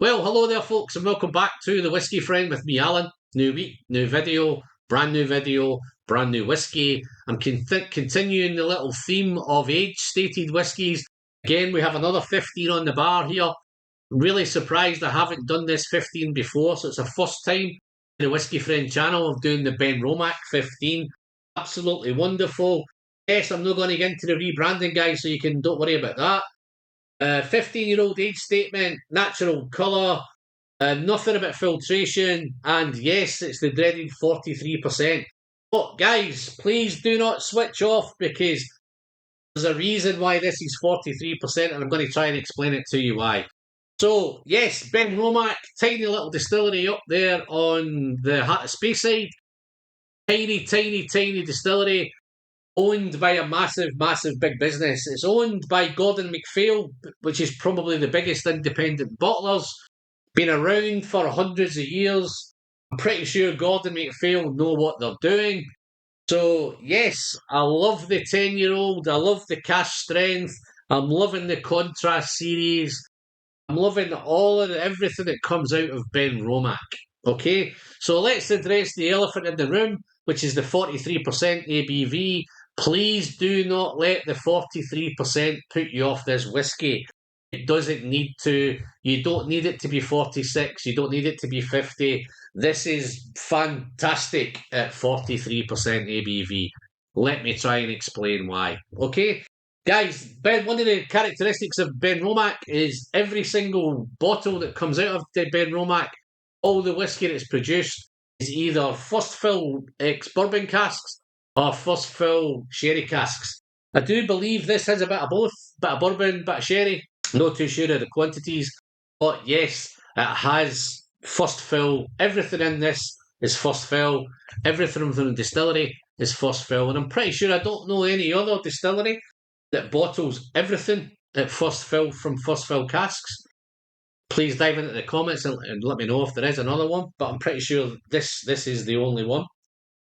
Well, hello there, folks, and welcome back to the Whiskey Friend with me, Alan. New week, new video, brand new whiskey. I'm continuing the little theme of age-stated whiskies. Again, we have another 15 on the bar here. Really surprised I haven't done this 15 before, so it's a first time in the Whiskey Friend channel of doing the BENROMACH 15. Absolutely wonderful. Yes, I'm not going to get into the rebranding, guys, so don't worry about that. 15-year-old age statement, natural colour, nothing about filtration, and yes, it's the dreaded 43%. But guys, please do not switch off because there's a reason why this is 43%, and I'm going to try and explain it to you why. So, yes, BENROMACH, tiny little distillery up there on the Speyside. Tiny distillery. Owned by a massive big business. It's owned by Gordon MacPhail, which is probably the biggest independent bottlers. Been around for hundreds of years. I'm pretty sure Gordon MacPhail know what they're doing. So, yes, I love the 10-year-old. I love the cash strength. I'm loving the contrast series. I'm loving everything that comes out of BENROMACH. Okay, so let's address the elephant in the room, which is the 43% ABV. Please do not let the 43% put you off this whiskey. It doesn't need to. You don't need it to be 46. You don't need it to be 50. This is fantastic at 43% ABV. Let me try and explain why. Okay? Guys, one of the characteristics of BENROMACH is every single bottle that comes out of the BENROMACH, all the whiskey that's produced is either first fill ex-bourbon casks or first fill sherry casks. I do believe this has a bit of both, bit of bourbon, bit of sherry. Not too sure of the quantities, but yes, it has first fill. Everything in this is first fill. Everything from the distillery is first fill, and I'm pretty sure I don't know any other distillery that bottles everything at first fill from first fill casks. Please dive into the comments and let me know if there is another one, but I'm pretty sure this is the only one.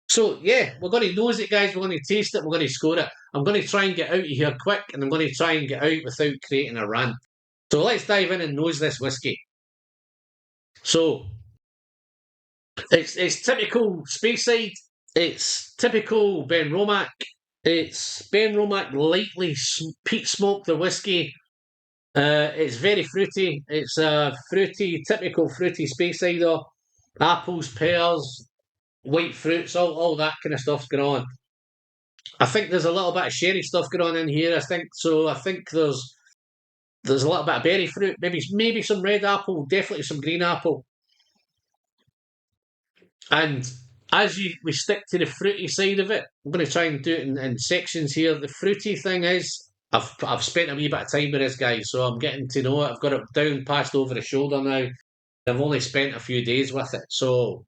So yeah, we're going to nose it, guys. We're going to taste it. We're going to score it. I'm going to try and get out of here quick, and I'm going to try and get out without creating a rant. So let's dive in and nose this whiskey. So it's typical Speyside. It's typical BENROMACH. It's BENROMACH lightly peat smoked the whiskey. It's very fruity. It's a typical fruity Speysider. Apples, pears, white fruits, all that kind of stuff's going on. I think there's a little bit of sherry stuff going on in here. I think there's a little bit of berry fruit, maybe some red apple, definitely some green apple. And as we stick to the fruity side of it, I'm going to try and do it in sections here. The fruity thing is, I've spent a wee bit of time with this guy, so I'm getting to know it. I've got it down past over the shoulder now. I've only spent a few days with it, so.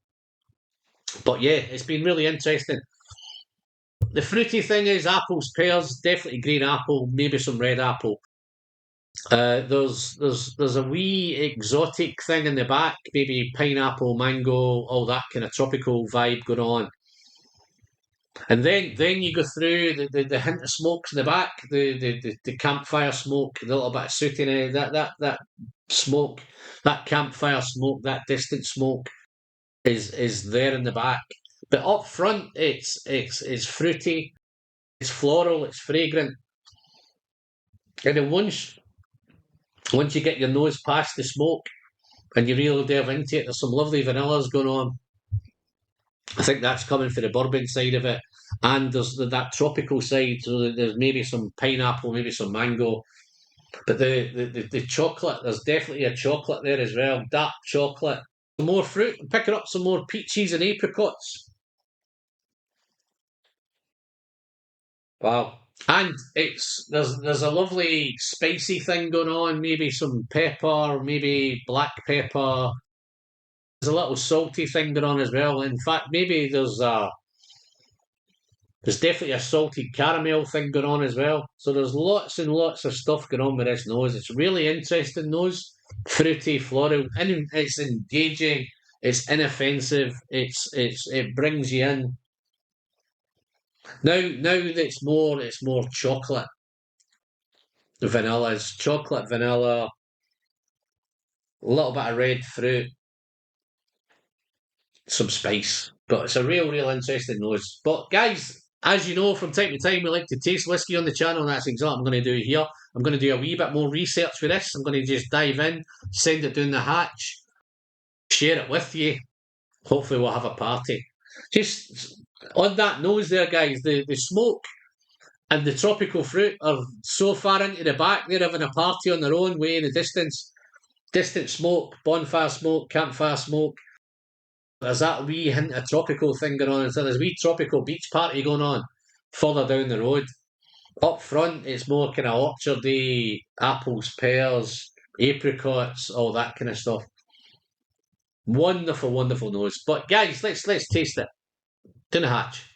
But yeah, it's been really interesting. The fruity thing is apples, pears, definitely green apple, maybe some red apple. There's a wee exotic thing in the back, maybe pineapple, mango, all that kind of tropical vibe going on. And then you go through the hint of smokes in the back, the campfire smoke, the little bit of sootiness, that smoke, that campfire smoke, that distant smoke is there in the back. But up front, it's fruity, it's floral, it's fragrant, and then once you get your nose past the smoke and you really delve into it, there's some lovely vanillas going on. I think that's coming for the bourbon side of it, and there's that tropical side. So there's maybe some pineapple, maybe some mango, but the chocolate. There's definitely a chocolate there as well. Dark chocolate, some more fruit. I'm picking up some more peaches and apricots. Wow. And there's a lovely spicy thing going on, maybe some pepper, maybe black pepper. There's a little salty thing going on as well. In fact, maybe there's definitely a salted caramel thing going on as well. So there's lots and lots of stuff going on with this nose. It's really interesting nose. Fruity, floral, and it's engaging, it's inoffensive, it brings you in. Now it's more chocolate. The vanilla is chocolate, vanilla, a little bit of red fruit, some spice. But it's a real interesting nose. But guys, as you know, from time to time we like to taste whiskey on the channel, and that's exactly what I'm going to do here. I'm going to do a wee bit more research for this. I'm going to just dive in, send it down the hatch, share it with you. Hopefully we'll have a party. Just on that nose there, guys, the smoke and the tropical fruit are so far into the back, they're having a party on their own way in the distance. Distant smoke, bonfire smoke, campfire smoke. There's that wee hint of tropical thing going on. So there's a wee tropical beach party going on further down the road. Up front, it's more kind of orchardy, apples, pears, apricots, all that kind of stuff. Wonderful, wonderful nose. But guys, let's taste it. Down the hatch.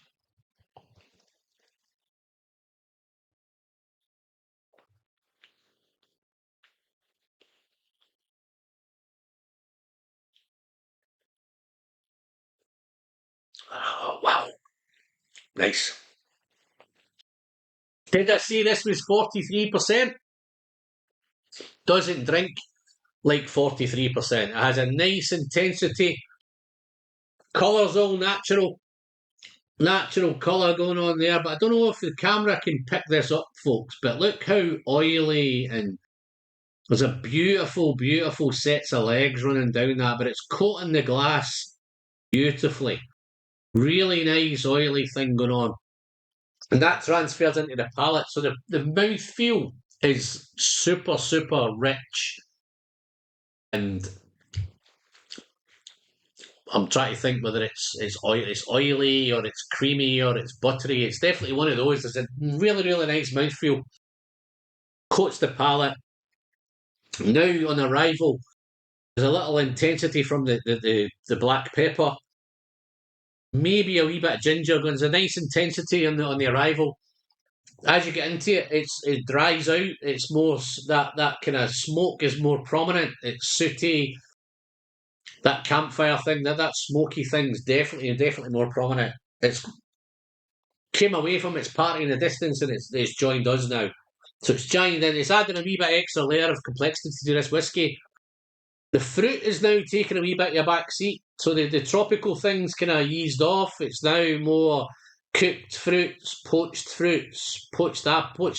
Oh, wow. Nice. Did I say this was 43%? Doesn't drink like 43%. It has a nice intensity. Colour's all natural. Natural colour going on there. But I don't know if the camera can pick this up, folks. But look how oily, and there's a beautiful, beautiful sets of legs running down that. But it's coating the glass beautifully. Really nice oily thing going on. And that transfers into the palate. So the mouthfeel is super, super rich. And I'm trying to think whether it's oily or it's creamy or it's buttery. It's definitely one of those. It's a really, really nice mouthfeel. Coats the palate. Now on arrival, there's a little intensity from the black pepper. Maybe a wee bit of ginger. There's a nice intensity on the arrival. As you get into it, it dries out. It's more that kind of smoke is more prominent. It's sooty. That campfire thing, that smoky thing's definitely more prominent. It's came away from its party in the distance, and it's joined us now. So it's joined in. It's adding a wee bit extra layer of complexity to this whiskey. The fruit is now taking a wee bit of a back seat. So the tropical things kind of eased off. It's now more cooked fruits, poached pears, cooked apples,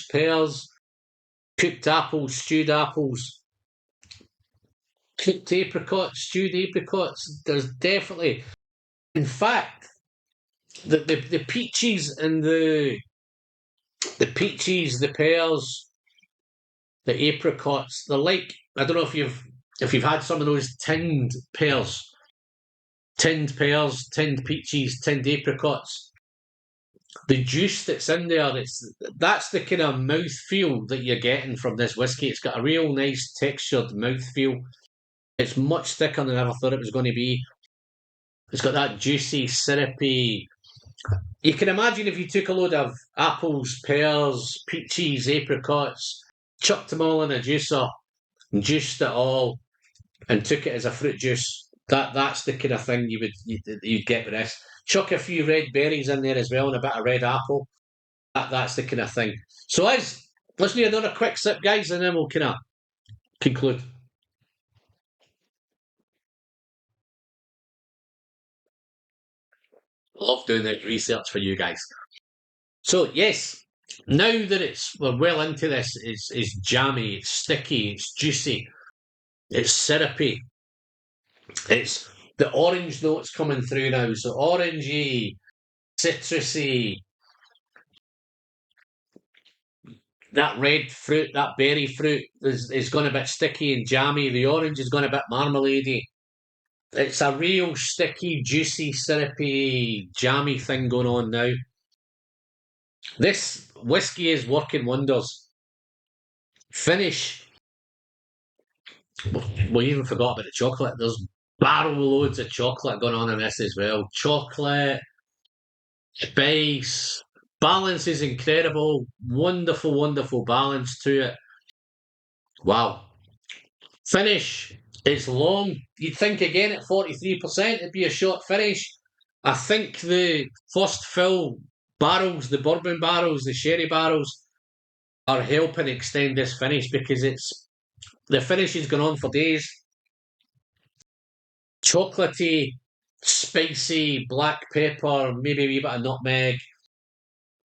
stewed apples, cooked apricots, stewed apricots. There's definitely, in fact, the peaches and the peaches, the pears, the apricots. They're like, I don't know if you've had some of those tinned pears, tinned peaches, tinned apricots. The juice that's in there, that's the kind of mouthfeel that you're getting from this whiskey. It's got a real nice textured mouthfeel. It's much thicker than I ever thought it was going to be. It's got that juicy, syrupy. You can imagine if you took a load of apples, pears, peaches, apricots, chucked them all in a juicer, and juiced it all, and took it as a fruit juice. That's the kind of thing you'd get with this. Chuck a few red berries in there as well, and a bit of red apple. That's the kind of thing. So let's do another quick sip, guys, and then we'll kind of conclude. Love doing the research for you guys. So yes, now that we're well into this, it's jammy, it's sticky, it's juicy, it's syrupy. It's the orange notes coming through now. So orangey, citrusy, that red fruit, that berry fruit is gone a bit sticky and jammy. The orange is gone a bit marmaladey. It's a real sticky, juicy, syrupy, jammy thing going on now. This whiskey is working wonders. Finish. We even forgot about the chocolate. There's barrel loads of chocolate going on in this as well. Chocolate, spice, balance is incredible. Wonderful, wonderful balance to it. Wow. Finish. It's long. You'd think again at 43% it'd be a short finish. I think the first fill barrels, the bourbon barrels, the sherry barrels are helping extend this finish because the finish has gone on for days. chocolatey, spicy, black pepper, maybe a wee bit of nutmeg,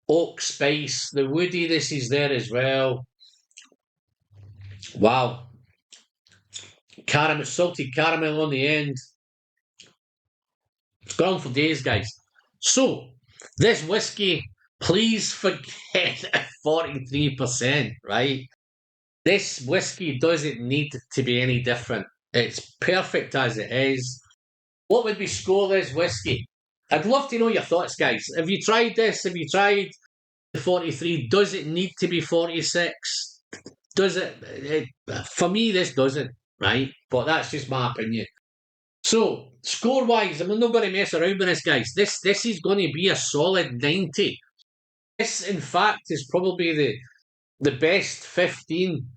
oak spice. The woodiness is there as well. Wow. Caramel, salted caramel on the end. It's gone for days, guys. So, this whiskey, please forget 43%, right? This whiskey doesn't need to be any different. It's perfect as it is. What would we score this whiskey? I'd love to know your thoughts, guys. Have you tried this? Have you tried the 43? Does it need to be 46? Does it for me, this doesn't, right? But that's just my opinion. So, score-wise, I'm not going to mess around with this, guys. This is going to be a solid 90. This, in fact, is probably the best 15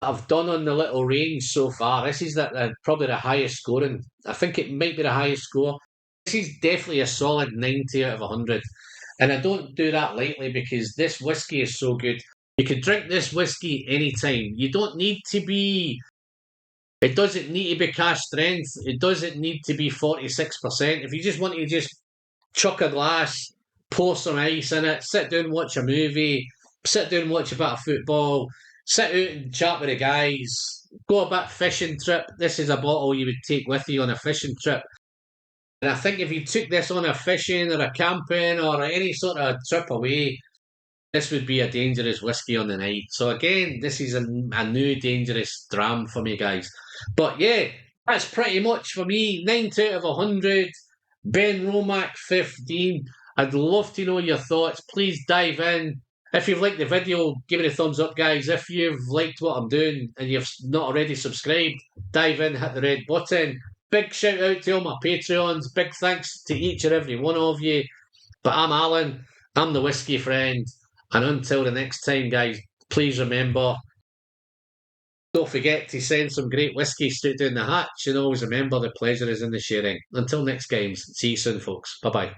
I've done on the little range so far. This is probably the highest scoring. I think it might be the highest score. This is definitely a solid 90 out of 100. And I don't do that lightly because this whiskey is so good. You can drink this whiskey anytime. You don't need to be... It doesn't need to be cask strength. It doesn't need to be 46%. If you just want to just chuck a glass, pour some ice in it, sit down, watch a movie, sit down, watch a bit of football, sit out and chat with the guys, go a bit fishing trip. This is a bottle you would take with you on a fishing trip. And I think if you took this on a fishing or a camping or any sort of trip away, this would be a dangerous whiskey on the night. So again, this is a new dangerous dram for me, guys. But yeah, that's pretty much for me. 90 out of 100. BENROMACH 15. I'd love to know your thoughts. Please dive in. If you've liked the video, give it a thumbs up, guys. If you've liked what I'm doing and you've not already subscribed, dive in, hit the red button. Big shout out to all my Patreons. Big thanks to each and every one of you. But I'm Alan. I'm the Whiskey Friend. And until the next time, guys, please remember, don't forget to send some great whiskey straight down the hatch. And always remember, the pleasure is in the sharing. Until next games, see you soon, folks. Bye-bye.